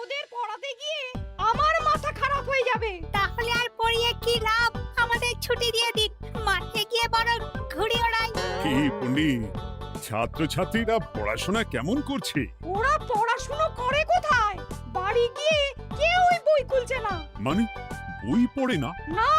ওদের পড়াতে গিয়ে আমার মাথা খারাপ হয়ে যাবে। তাহলে আর পড়িয়ে কি লাভ? আমাদের ছুটি দিয়ে দিন, মাঠে গিয়ে বরং ঘুড়ি ওড়াই। কি পণ্ডিত, ছাত্রছাত্রীরা পড়াশোনা কেমন করছে? ওরা পড়াশুনো করে কোথায়? বাড়ি গিয়ে কেউই বই খুলছে না। মানে বই পড়ে না? না,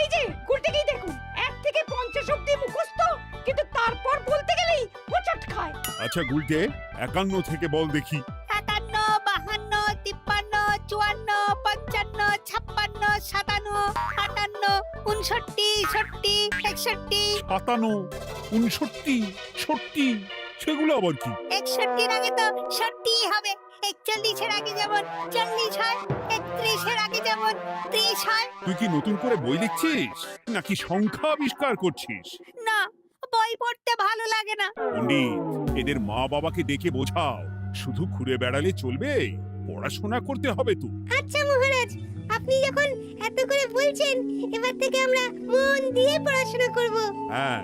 এই যে গুলটেকেই দেখুন, 1 থেকে 50 অবধি মুখস্থ, কিন্তু তারপর বলতে গেলেই হোঁচট খায়। আচ্ছা গুলটে, 51 থেকে বল দেখি। 51, 52, 53, 54, 55, 56, 57, 58, 59, 60, 61। 57, 59, 60, সেগুলো আবার কি? 61 আগে তো 60 হবে। 41 এর আগে যেমন 40 হয়, 31 এর আগে যেমন 30 হয়। তুই কি নতুন করে বই লিখছিস নাকি সংখ্যা আবিষ্কার করছিস? না, বই পড়তে ভালো লাগে না। পণ্ডিত, এদের মা বাবাকে ডেকে বোঝাও, শুধু ঘুরে বেড়ালে চলবে, পড়াশোনা করতে হবে তো। আচ্ছা মহারাজ, আপনি যখন এত করে বলছেন, এবার থেকে আমরা মন দিয়ে পড়াশোনা করব। হ্যাঁ,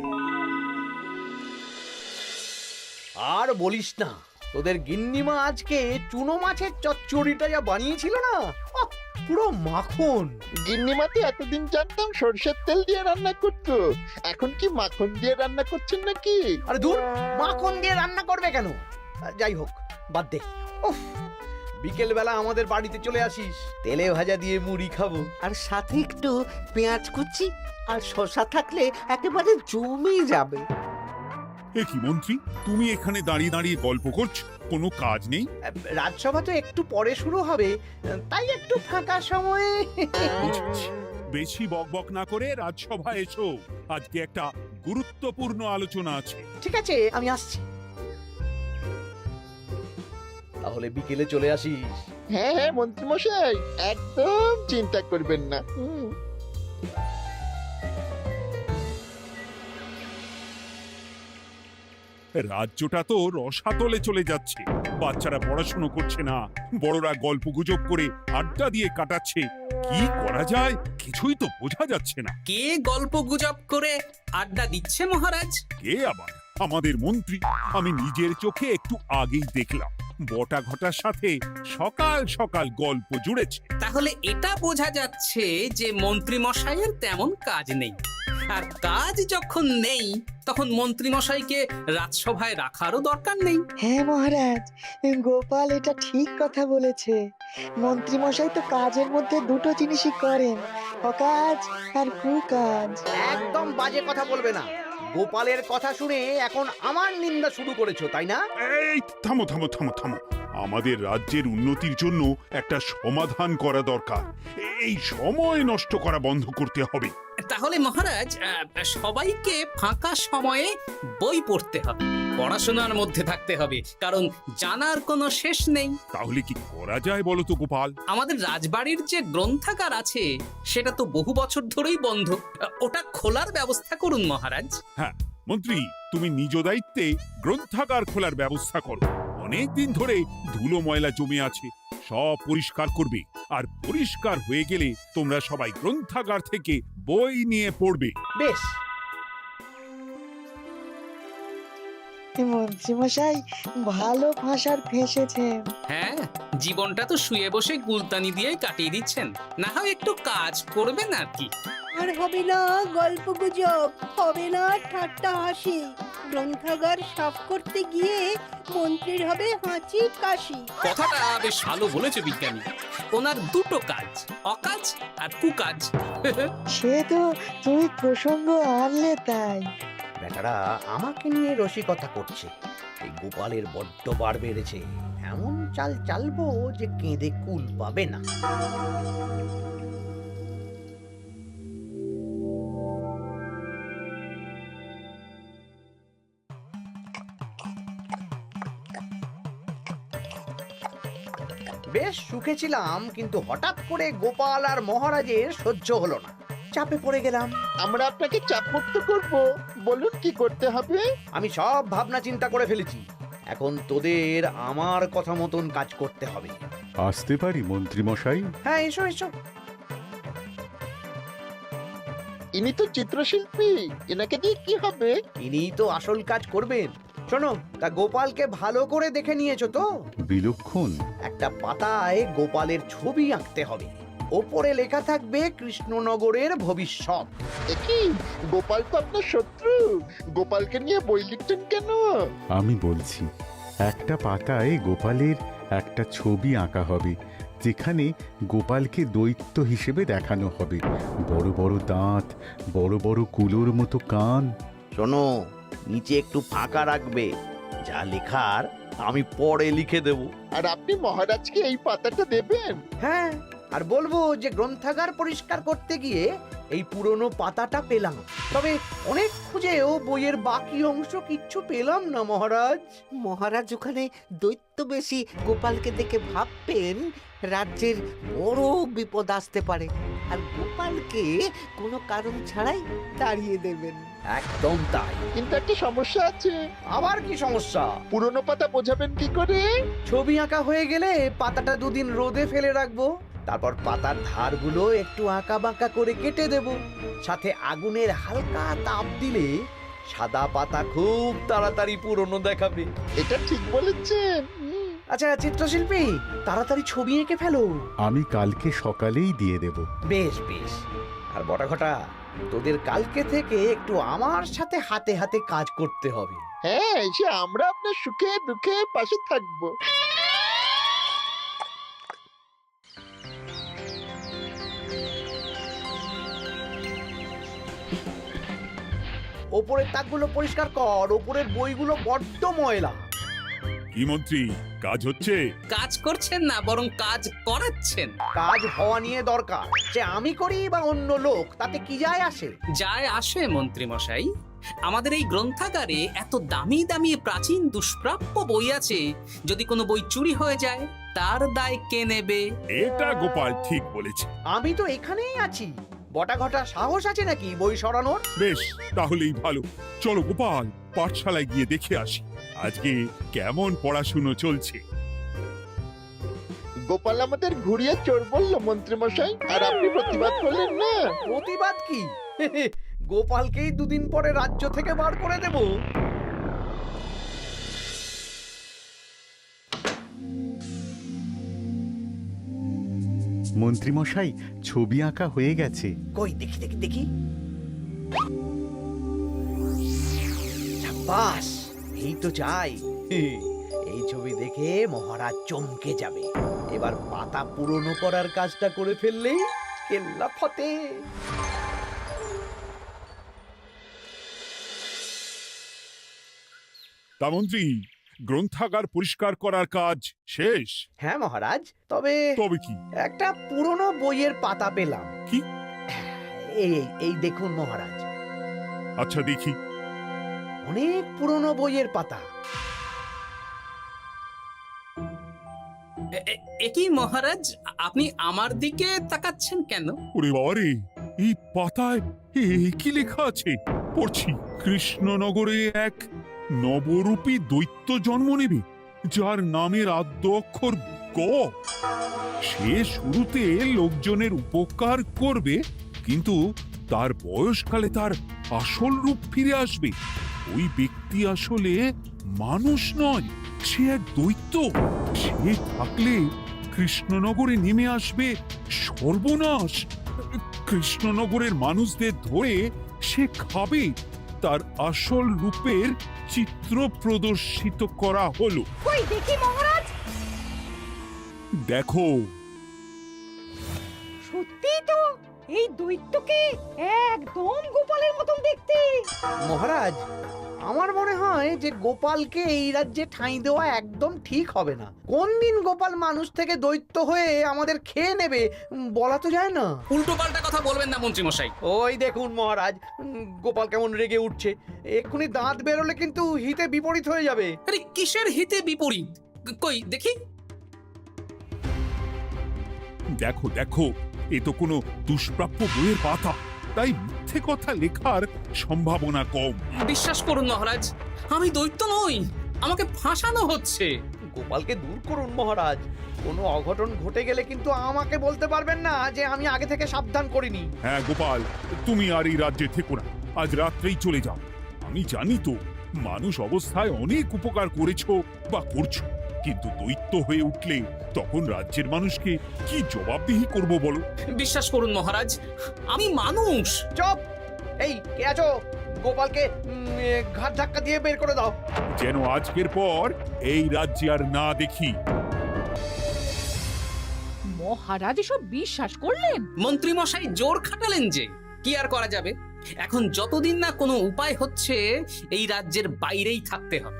আর বলিস না, তোদের গিন্নিমা আজকে চুনো মাছের চচ্চড়িটা যা বানিয়েছিল না, আহ, পুরো মাখন। গিন্নিমাতে এতদিন জানতাম সরষের তেল দিয়ে রান্না করতো, এখন কি মাখন দিয়ে রান্না করছেন নাকি? আরে দূর, মাখন দিয়ে রান্না করবে কেন? যাই হোক, বাদ দে। উফ, বিকেল বেলা আমাদের বাড়িতে চলে আসিস, তেলে ভাজা দিয়ে মুড়ি খাবো। আর সাথে একটু পেঁয়াজ কুচি আর শসা থাকলে একেবারে জমে যাবে। এ কি মন্ত্রী, তুমি এখানে দাঁড়িয়ে দাঁড়িয়ে গল্প করছো, কোনো কাজ নেই? রাজসভা তো একটু পরে শুরু হবে, তাই একটু ফাঁকা সময়ে। বুঝেছি। বেশি বকবক না করে রাজসভায় এসো, আজকে একটা গুরুত্বপূর্ণ আলোচনা আছে। ঠিক আছে, আমি আসছি। তাহলে বিকেলে চলে আসিস। হ্যাঁ হ্যাঁ মন্ত্রী মশাই, একদম চিন্তা করবেন না। রাজ্যটা তো রসাতলে চলে যাচ্ছে, বাচ্চারা পড়াশুনো করছে না, বড়রা গল্প গুজব করে আড্ডা দিয়ে কাটাচ্ছে। কি করা যায় কিছুই তো বোঝা যাচ্ছে না। কে গল্প গুজব করে আড্ডা দিচ্ছে মহারাজ? কে আবার? আমাদের মন্ত্রী। আমি নিজের চোখে একটু আগেই দেখলাম, বটা ঘটার সাথে সকাল সকাল গল্প জুড়েছে। তাহলে এটা বোঝা যাচ্ছে যে মন্ত্রী মশাইয়ের তেমন কাজ নেই, আর কাজ যখন নেই তখন মন্ত্রী মশাইকে রাজসভায় রাখারও দরকার নেই। হ্যাঁ মহারাজ, গোপাল এটা ঠিক কথা বলেছে। মন্ত্রী মশাই তো কাজের মধ্যে দুটো জিনিসই করেন, অকাজ আর কুকাজ। একদম বাজে কথা বলবে না। গোপালের কথা শুনে এখন আমার নিন্দা শুরু করেছো, তাই না? এই থামো থামো থামো থামো, আমাদের রাজ্যের উন্নতির জন্য একটা সমাধান করা দরকার। এই সময় নষ্ট করা বন্ধ করতে হবে। তাহলে মহারাজ, সবাইকে ফাঁকা সময়ে বই পড়তে হবে, পড়াশোনার মধ্যে থাকতে হবে, কারণ জানার কোনো শেষ নেই। তাহলে কি করা যায় বলো তো গোপাল? আমাদের রাজবাড়ির যে গ্রন্থাগার আছে সেটা তো বহু বছর ধরেই বন্ধ, ওটা খোলার ব্যবস্থা করুন মহারাজ। হ্যাঁ মন্ত্রী, তুমি নিজ দায়িত্বে গ্রন্থাগার খোলার ব্যবস্থা করো। অনেক দিন ধরে ধুলো ময়লা জমে আছে, সব পরিষ্কার করবে, আর পরিষ্কার হয়ে গেলে তোমরা সবাই গ্রন্থাগার থেকে বই নিয়ে পড়বে। বেশ। মন্ত্রী মশাই ভালো ভাষার ফেঁসেছেন। হ্যাঁ, জীবনটা তো শুয়ে বসে গুলতানি দিয়েই কাটিয়ে দিচ্ছেন, না হয় একটু কাজ করবেন আর কি। আর হবে না গল্প গুজব, হবে না ঠাট্টা হাসি। গ্রন্থাগার সাফ করতে গিয়ে মন্ত্রীর হবে হাঁচি কাশি। কথাটা বেশ ভালো বলেছে বিজ্ঞানী। ওনার দুটো কাজ, অকাজ আর কুকাজ। সে তো তুমি প্রসঙ্গ আনলে তাই। বেটারা আমাকে নিয়ে রসিকতা করছে। এই গোপালের বড্ড বার বেড়েছে, এমন চাল চালবো যে কেঁদে কুল পাবে না। বেশ সুখে ছিলাম, কিন্তু হঠাৎ করে গোপাল আর মহারাজের সহ্য হলো না, চাপে পড়ে গেলাম। আমরা আপনাকে চাপমুক্ত করব, বলুন কি করতে হবে? আমি সব ভাবনা চিন্তা করে ফেলেছি, এখন তোদের আমার কথা মতন কাজ করতে হবে। আসতে পারি মন্ত্রী মশাই? হ্যাঁ, এসো এসো। ইনি তো চিত্রশিল্পী, এনাকে দিয়ে কি হবে? ইনিই তো আসল কাজ করবেন। শোনো, তা গোপালকে ভালো করে দেখে নিয়েছো তো? বিলক্ষণ। একটা পাতায় গোপালের ছবি আঁকতে হবে, ওপরে লেখা থাকবে কৃষ্ণনগরের ভবিষ্যৎ। কি গোপাল তো আপনার শত্রু, গোপালকে নিয়ে বই লিখতেন কেন? আমি বলছি, একটা পাতায় গোপালের একটা ছবি আঁকা হবে, যেখানে গোপালকে দৈত্য হিসেবে দেখানো হবে। বড় বড় দাঁত, বড় বড় কুলোর মতো কান। শোনো, নিচে একটু ফাঁকা রাখবে, যা লেখার আমি পরে লিখে দেব। আর আপনি মহারাজকে এই পাতাটা দেবেন? হ্যাঁ, আর বলবো যে গ্রন্থাগার পরিষ্কার করতে গিয়ে এই পুরনো পাতাটা পেলাম, তবে অনেক খুঁজেও বইয়ের বাকি অংশ কিচ্ছু পেলাম না মহারাজ। মহারাজ ওখানে দৈত্য বেশি গোপালকে দেখে ভাববেন রাজ্যের বড় বিপদ আসতে পারে, আর গোপালকে কোনো কারণ ছাড়াই তাড়িয়ে দেবেন। একদম তাই। কিন্তু একটা সমস্যা আছে। আবার কি সমস্যা? পুরনো পাতা বোঝাবেন কি করে? ছবি আঁকা হয়ে গেলে পাতাটা দুদিন রোদে ফেলে রাখবো, তারপর পাতার ধারগুলো একটু আঁকা বাঁকা করে কেটে দেব, সাথে আগুনের হালকা তাপ দিলে সাদা পাতা খুব তাড়াতাড়ি পুরনো দেখাবে। এটা ঠিক বলেছেন। আচ্ছা চিত্রশিল্পী, তাড়াতাড়ি ছবি এঁকে ফেলো। আমি কালকে সকালেই দিয়ে দেব। বেশ বেশ। আর বটাঘটা, তোদের কালকে থেকে একটু আমার সাথে হাতে হাতে কাজ করতে হবে। হ্যাঁ, সে আমরা আপনার সুখে দুঃখে পাশে থাকবো। ওপরের তাকগুলো পরিষ্কার কর, ওপরের বইগুলো বড্ড ময়লা। কি মন্ত্রী, কাজ হচ্ছে? কাজ করছেন না, বরং কাজ করাচ্ছেন। কাজ হওয়া নিয়ে দরকার, সে আমি করি বা অন্য লোক, তাতে কি যায় আসে? যায় আসে মন্ত্রী মশাই। আমাদের এই গ্রন্থাগারে এত দামি দামি প্রাচীন দুষ্প্রাপ্য বই আছে, যদি কোনো বই চুরি হয়ে যায় তার দায় কে নেবে? এটা গোপাল ঠিক বলেছে। আমি তো এখানেই আছি, বটাঘটা সাহস আছে নাকি বই সরানোর? বেশ, তাহলেই ভালো। চলো গোপাল, পাঠশালায় গিয়ে দেখে আসি আজকে কেমন পড়াশুনো চলছে। গোপাল আমাদের ঘুরিয়ে চোর বললো মন্ত্রী মশাই, আর আপনি প্রতিবাদ করলেন না। প্রতিবাদ কি? গোপালকেই দুদিন পরে রাজ্য থেকে বার করে দেব। মন্ত্রীমশাই, ছবি আঁকা হয়ে গেছে। কই দেখি দেখি দেখি। সাব্বাস, এই তো চাই। এই ছবি দেখে মহারাজ চমকে যাবে। এবার পাতা পুরনো করার কাজটা করে ফেললেই কেল্লা ফতে। তা মন্ত্রী, গ্রন্থাগার পরিষ্কার করার কাজ শেষ? হ্যাঁ মহারাজ, তবে তবে কি? একটা পুরনো বইয়ের পাতা পেলাম। কি? এই এই দেখুন মহারাজ, আচ্ছা দেখি। অনেক পুরনো বইয়ের পাতা। একই মহারাজ, আপনি আমার দিকে তাকাচ্ছেন কেন? ওরে বাবারে, এই পাতায় কি লেখা আছে? পড়ছি, কৃষ্ণনগরে এক নবরূপী দৈত্য জন্ম নেবে, যার নামের আদ্য অক্ষর গ। সে শুরুতে লোকজনের উপকার করবে, কিন্তু তার বয়সকালে তার আসল রূপ ফিরে আসবে। ওই ব্যক্তি আসলে মানুষ নয়, সে এক দৈত্য। সে থাকলে কৃষ্ণনগরে নেমে আসবে সর্বনাশ। কৃষ্ণনগরের মানুষদের ধরে সে খাবে। তার আসল রূপের চিত্র প্রদর্শিত করা হলো। কই দেখি মহারাজ। দেখো, সত্যি তো, এই দৈত্যকে একদম গোপালের মতন দেখতে। মহারাজ, আমার মনে হয় যে গোপালকে এই রাজ্যে ঠাঁই দেওয়া একদম ঠিক হবে না। কোন দিন গোপাল মানুষ থেকে দৈত্য হয়ে আমাদের খেয়ে নেবে বলা তো যায় না। উল্টো পাল্টা কথা বলবেন না মন্ত্রী মশাই। ওই দেখুন মহারাজ, গোপাল কেমন রেগে উঠছে। এক্ষুনি দাঁত বেরোলে কিন্তু হিতে বিপরীত হয়ে যাবে। আরে কিসের হিতে বিপরীত? কই দেখি। দেখো দেখো, এ তো কোনো দুষ্প্রাপ্য বইয়ের পাতা, তাই মিথ্যে কথা লেখার সম্ভাবনা কম। বিশ্বাস করুন মহারাজ, আমি দৈত্য নই, আমাকে ফাঁসানো হচ্ছে। গোপালকে দূর করুন মহারাজ। কোনো অঘটন ঘটে গেলে কিন্তু আমাকে বলতে পারবেন না যে আমি আগে থেকে সাবধান করিনি। হ্যাঁ গোপাল, তুমি আর এই রাজ্যে থেকো না, আজ রাত্রেই চলে যাও। আমি জানি তো মানুষ অবস্থায় অনেক উপকার করেছো বা করছো, কিন্তু দৈত্য হয়ে উঠলে তখন রাজ্যের মানুষকে কি জবাবদিহি করব বলো? বিশ্বাস করুন মহারাজ, আমি মানুষ। চুপ! এই কে আছো? গোপালকে ঘাট ধাক্কা দিয়ে বের করে দাও। যেন আজকের পর এই রাজ্যে আর না দেখি। মহারাজ এসব বিশ্বাস করলেন? মন্ত্রী মশাই জোর খাটালেন যে, কি আর করা যাবে। এখন যতদিন না কোনো উপায় হচ্ছে, এই রাজ্যের বাইরেই থাকতে হবে।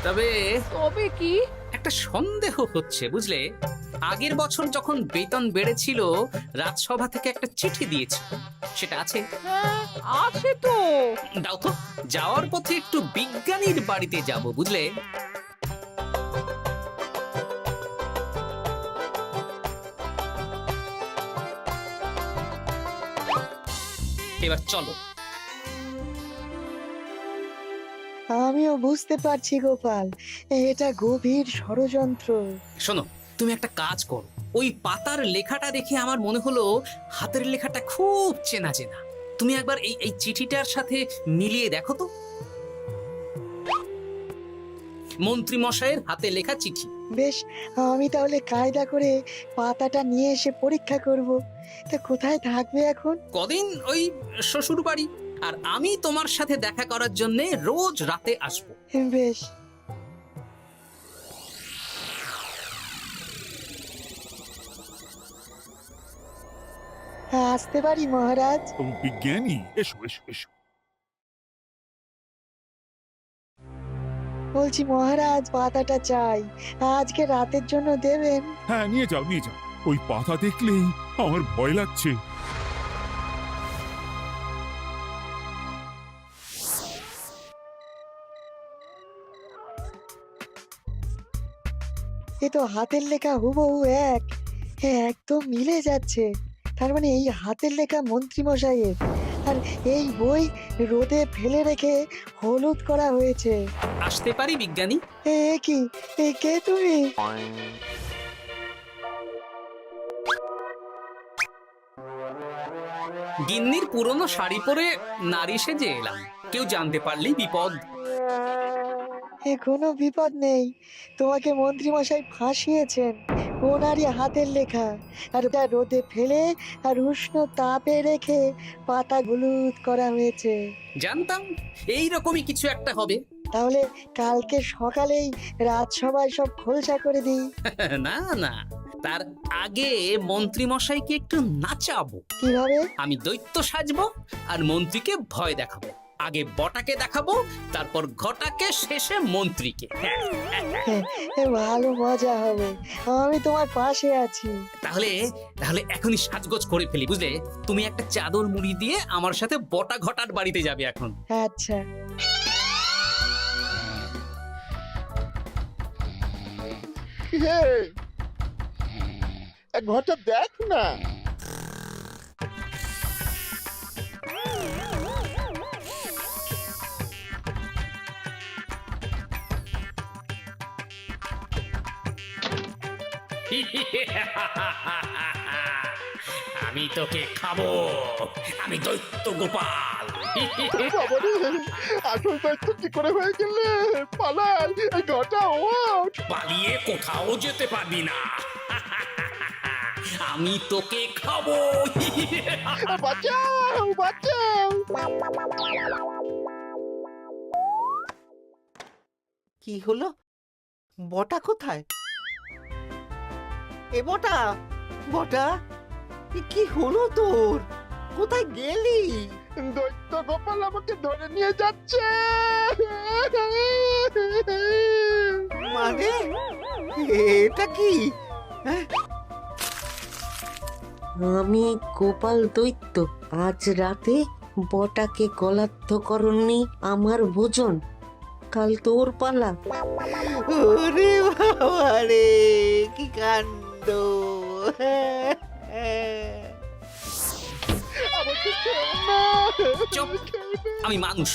তবে তবে কি? একটা সন্দেহ হচ্ছে বুঝলে। আগের বছর যখন বেতন বেড়েছিল, রাজসভা থেকে একটা চিঠি দিয়েছে, সেটা আছে? হ্যাঁ, আছে তো। দাও তো, যাওয়ার পথে একটু বিজ্ঞানীর বাড়িতে যাব বুঝলে। এবার চলো। আমিও বুঝতে পারছি গোপাল, এটা গভীর ষড়যন্ত্র। শোনো, তুমি একটা কাজ করো। ওই পাতার লেখাটা দেখে আমার মনে হলো হাতের লেখাটা খুব চেনা চেনা। তুমি একবার এই চিঠিটার সাথে মিলিয়ে দেখো তো। মন্ত্রী মশাইয়ের হাতে লেখা চিঠি। বেশ, আমি তাহলে কায়দা করে পাতাটা নিয়ে এসে পরীক্ষা করব। তা কোথায় থাকবে এখন? কদিন ওই শ্বশুর বাড়ি, আর আমি তোমার সাথে দেখা করার জন্য রোজ রাতে আসবো। বেশ। আসতে পারি মহারাজ? ও বিজ্ঞানী, এসো এসো এসো। বলছি মহারাজ, পাতাটা চাই, আজকে রাতের জন্য দেবেন? হ্যাঁ, নিয়ে যাও নিয়ে যাও। ওই পাতা দেখলেই আমার ভয় লাগছে। এ তো হাতের লেখা হুবহু এক, একদম মিলে যাচ্ছে। তার মানে এই হাতের লেখা মন্ত্রী মশাইয়ের, আর এই বই রোদে ফেলে রেখে হলুদ করা হয়েছে। আসতে পারি বিজ্ঞানী? এ কি, এ কে তুমি? গিন্নির পুরনো শাড়ি পরে নারী সেজে এলাম, কেউ জানতে পারলেই বিপদ। এ কোনো বিপদ নেই, তোমাকে মন্ত্রী মশাই ফাঁসিয়েছেন। ওনারই হাতের লেখা, আর ওটা রোদে ফেলে আর উষ্ণ তাপে রেখে পাতা হলুদ করা হয়েছে। জানতাম এইরকমই কিছু একটা হবে। তাহলে কালকে সকালেই রাজসভায় সব খোলসা করে দিই। না না, তার আগে মন্ত্রী মশাইকে একটু নাচাবো। কিভাবে? আমি দৈত্য সাজবো আর মন্ত্রীকে ভয় দেখাবো। আগে বটাকে দেখাবো, তারপর ঘটাকে, শেষে মন্ত্রীকে। ভালো মজা হবে, আমি তোমার পাশে আছি। তাহলে তাহলে এখনই সাজগোজ করে ফেলি বুঝলে। তুমি একটা চাদর মুড়ি দিয়ে আমার সাথে বটা ঘটার বাড়িতে যাবে এখন। আচ্ছা। হে, এক ঘটা দেখ না। আমি তোকে খাবো, আমি দৈত্য গোপাল। বাবারে, আসল দায়িত্ব কি করে হয়ে গেলে? পালাই, এই ঘটা ওঠ। পালিয়ে কোথাও যেতে পারবি না, আমি তোকে খাবো। বাঁচাও বাঁচাও। কি হলো? বটা কোথায়? এ বটা, বটা, এ কি হলো তোর? কোথায় গেলি? দৈত্য গোপাল আমাকে ধরে নিয়ে যাচ্ছে। মানে এটা কি? আমি গোপাল দৈত্য, আজ রাতে বটাকে গলাদ্ধকরণই আমার ভোজন। কাল তোর পালা। ওরে বাবা রে, কি কাণ্ড! আমাকে খেও না। চুপ, আমি মানুষ।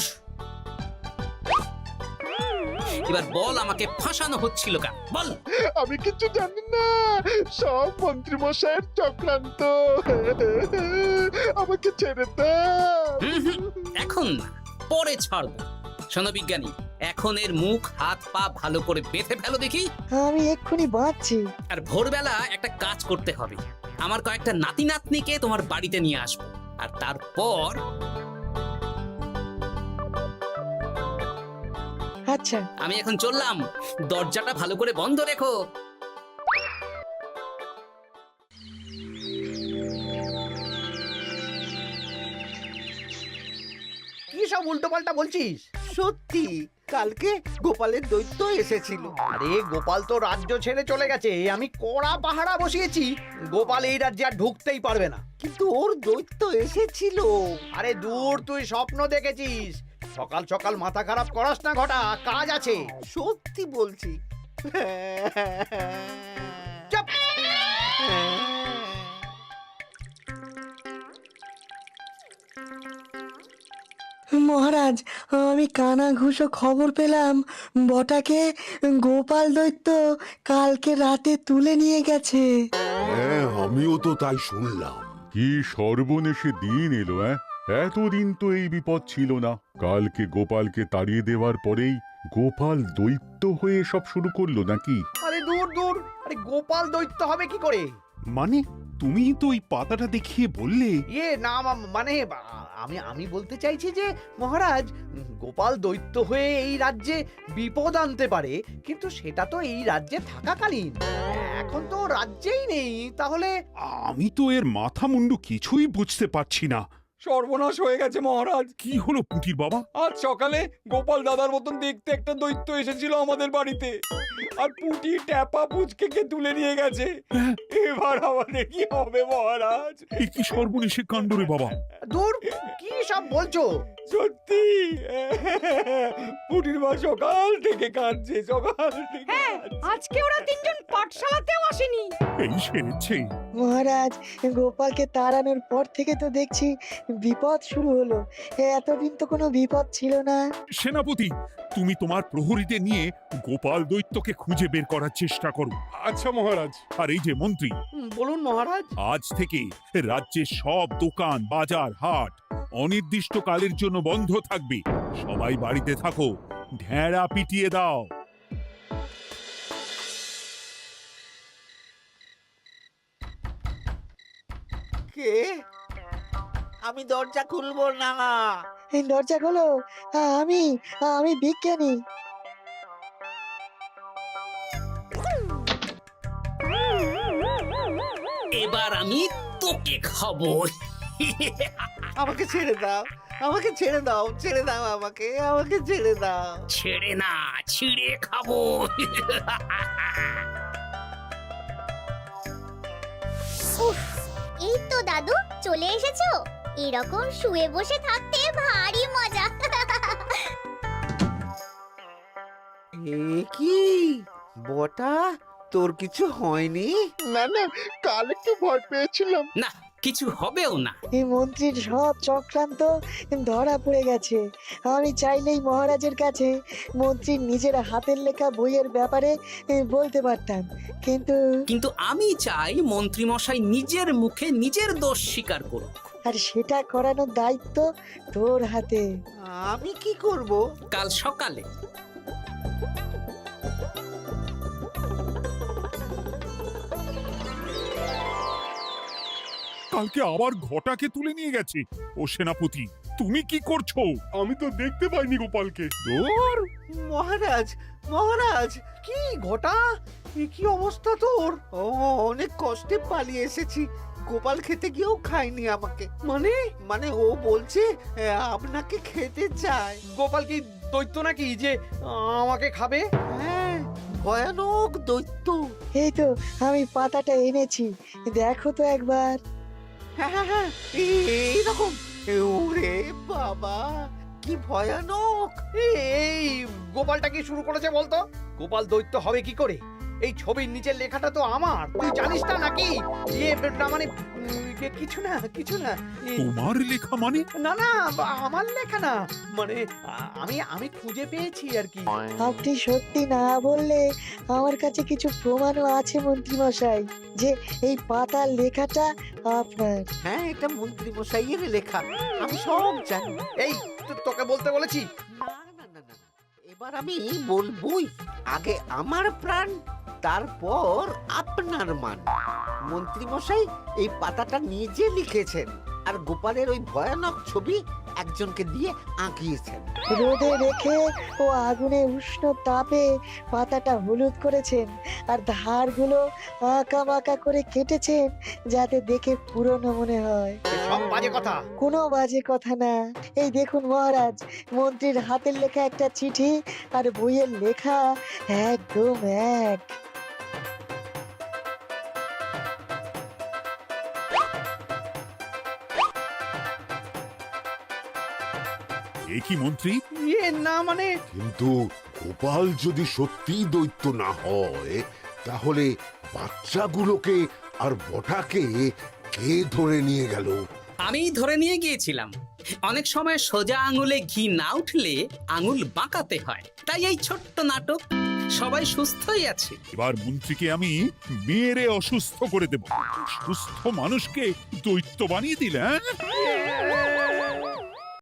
এবার বল, আমাকে ফাঁসানো হচ্ছিল কেন? বল। আমি কিছু জানি না, সব মন্ত্রী মশাইয়ের চক্রান্ত। আমাকে ছেড়ে দাও। এখন না, পরে ছাড়বো। শোনো বিজ্ঞানী, এখন এর মুখ হাত পা ভালো করে বেঁধে ফেলো দেখি। আমি এক্ষুনি বাঁচছি। আর ভোরবেলা একটা কাজ করতে হবে, আমার কয়েকটা নাতি নাতনিকে তোমার বাড়িতে নিয়ে আসবো, আর তারপর আচ্ছা, আমি এখন চললাম, দরজাটা ভালো করে বন্ধ রেখো। কি সব উল্টো পাল্টা বলছিস? সত্যি কালকে গোপালের দৈত্য এসেছিল। আরে গোপাল তো রাজ্য ছেড়ে চলে গেছে, আমি কড়া পাহারা বসিয়েছি। গোপাল এই রাজ্যে আর ঢুকতেই পারবে না। কিন্তু ওর দৈত্য এসেছিল। আরে দূর, তুই স্বপ্ন দেখেছিস। সকাল সকাল মাথা খারাপ করাস না ঘটা, কাজ আছে। সত্যি বলছি। চুপ! মহারাজ, আমি কানা ঘুষো খবর পেলাম বটাকে গোপাল দৈত্য কালকে রাতে তুলে নিয়ে গেছে। হ্যাঁ, আমিও তো তাই শুনলাম। কি সর্বনেশে দিন এলো! এতদিন তো এই বিপদ ছিল না। কালকে গোপালকে তাড়িয়ে দেওয়ার পরেই গোপাল দৈত্য হয়ে সব শুরু করলো নাকি? আরে দূর দূর, আরে গোপাল দৈত্য হবে কি করে? মানে তুমি তো ওই পাতাটা দেখিয়ে বললে। না মানে আমি বলতে চাইছি যে মহারাজ, গোপাল দৈত্য হয়ে এই রাজ্যে বিপদ আনতে পারে, কিন্তু সেটা তো এই রাজ্যে থাকাকালীন। এখন তো রাজ্যেই নেই, তাহলে আমি তো এর মাথা মুন্ডু কিছুই বুঝতে পারছি না। সর্বনাশ হয়ে গেছে মহারাজ। কি হলো পুটির বাবা? আজ সকালে গোপাল দাদার মতন দেখতে একটা দৈত্য এসেছিল আমাদের বাড়িতে, আর পুটি ট্যাপা পুচকে তুলে নিয়ে গেছে। এবার আমাদের কি হবে মহারাজ? এ কি সর্বনেশে কাণ্ড রে বাবা! দূর, কি সব বলছো? সত্যি পুটির মা সকাল থেকে কাঁদছে, সকাল থেকে। হ্যাঁ, আজকে ওরা তিনজন পাঠশালাতেও আসেনি। এই সেরেছে। মহারাজ, গোপালকে তাড়ানোর পর থেকে তো দেখছি বিপদ শুরু হলো। এতদিন তো কোনো বিপদ ছিল না। সেনাপতি, তুমি তোমার প্রহরীদের নিয়ে গোপাল দৈত্যকে খুঁজে বের করার চেষ্টা করো। আচ্ছা মহারাজ। আর এই যে মন্ত্রী, বলুন মহারাজ। আজ থেকে রাজ্যের সব দোকান, বাজার, হাট অনির্দিষ্টকালের জন্য বন্ধ থাকবে। সবাই বাড়িতে থাকো, ঢেঁড়া পিটিয়ে দাও। কে? আমি দরজা খুলবো না। এই দরজা খোলো, আমি আমি বিজ্ঞানী। এবার আমি তোকে খাবো। আমাকে ছেড়ে দাও, আমাকে ছেড়ে দাও, ছেড়ে দাও, আমাকে আমাকে ছেড়ে দাও। ছেড়ে না, ছিঁড়ে খাবো। এই তো দাদু চলে এসেছো। এরকম শুয়ে বসে থাকতে ভারী মজা। এ কি বটা, তোর কিছু হয়নি? না না, কাল একটু ভয় পেয়েছিলাম। না, কিছু হবেও না। এই মন্ত্রীর সব চক্রান্ত ধরা পড়ে গেছে। আমি চাইলেই মহারাজের কাছে মন্ত্রীর নিজের হাতের লেখা বইয়ের ব্যাপারে বলতে পারতাম, কিন্তু আমি চাই মন্ত্রী মশাই নিজের মুখে নিজের দোষ স্বীকার করুক। আর সেটা করানোর দায়িত্ব তোর হাতে। আমি কি করব? কাল সকালে কালকে আবার ঘটাকে তুলে নিয়ে গেছে। ও সেনাপতি, তুমি কি করছো? আমি তো দেখতে পাইনি গোপালকে। দূর! মহারাজ, মহারাজ, কি ঘটা, কি অবস্থা তোর? ও অনেক কষ্টে পালিয়ে এসেছি। গোপাল খেতে গিয়েও খায়নি আমাকে। মানে মানে ও বলছে আপনাকে খেতে চায়। গোপাল কি দৈত্য নাকি যে আমাকে খাবে? হ্যাঁ, ভয়ানক দৈত্য। এই তো আমি পাতাটা এনেছি, দেখো তো একবার। হ্যাঁ হ্যাঁ হ্যাঁ, এইরকম। ওরে বাবা, কি ভয়ানক! এই গোপালটা কি শুরু করেছে বলতো? গোপাল দৈত্য হবে কি করে? এই ছবির নিচের লেখাটা তো আমার, তুই জানিস না নাকি? না মানে কিছু না, কিছু না। তোমার লেখা মানে? না না, আমার লেখা না, মানে আমি খুঁজে পেয়েছি আর কি। আপনি সত্যি না বললে আমার কাছে কিছু প্রমাণও আছে মন্ত্রী মশাই, যে এই পাতার লেখাটা আপনার। হ্যাঁ, এটা মন্ত্রী মশাইয়ের লেখা, আমি সব জানি। এই তোকে বলতে বলেছি। না না না না, এবার আমি বলবই, আগে আমার প্রাণ, তারপর আপনার মান। মন্ত্রী মশাই এই পাতাটা নিজে লিখেছেন আর গোপালের ওই ভয়ানক ছবি একজনকে দিয়ে আঁকিয়েছেন। রোদে রেখে ও আগুনে উষ্ণ তাপে পাতাটা হলুদ করেছেন আর ধারগুলো আঁকা বাঁকা করে কেটেছেন যাতে দেখে পুরনো মনে হয়। সব বাজে কথা। কোনো বাজে কথা না। এই দেখুন মহারাজ, মন্ত্রীর হাতের লেখা একটা চিঠি আর বইয়ের লেখা একদম এক। এ কি মন্ত্রী? না মানে কিন্তু গোপাল যদি সত্যি দৈত্য না হয় তাহলে বাচ্চাগুলোকে আর বটাকে কে ধরে নিয়ে গেল? আমি ধরে নিয়ে গিয়েছিলাম। অনেক সময় সোজা আঙুলে ঘি না উঠলে আঙুল বাঁকাতে হয়, তাই এই ছোট্ট নাটক। সবাই সুস্থই আছে। এবার মন্ত্রীকে আমি মেরে অসুস্থ করে দেব। সুস্থ মানুষকে দৈত্য বানিয়ে দিলে, হ্যাঁ?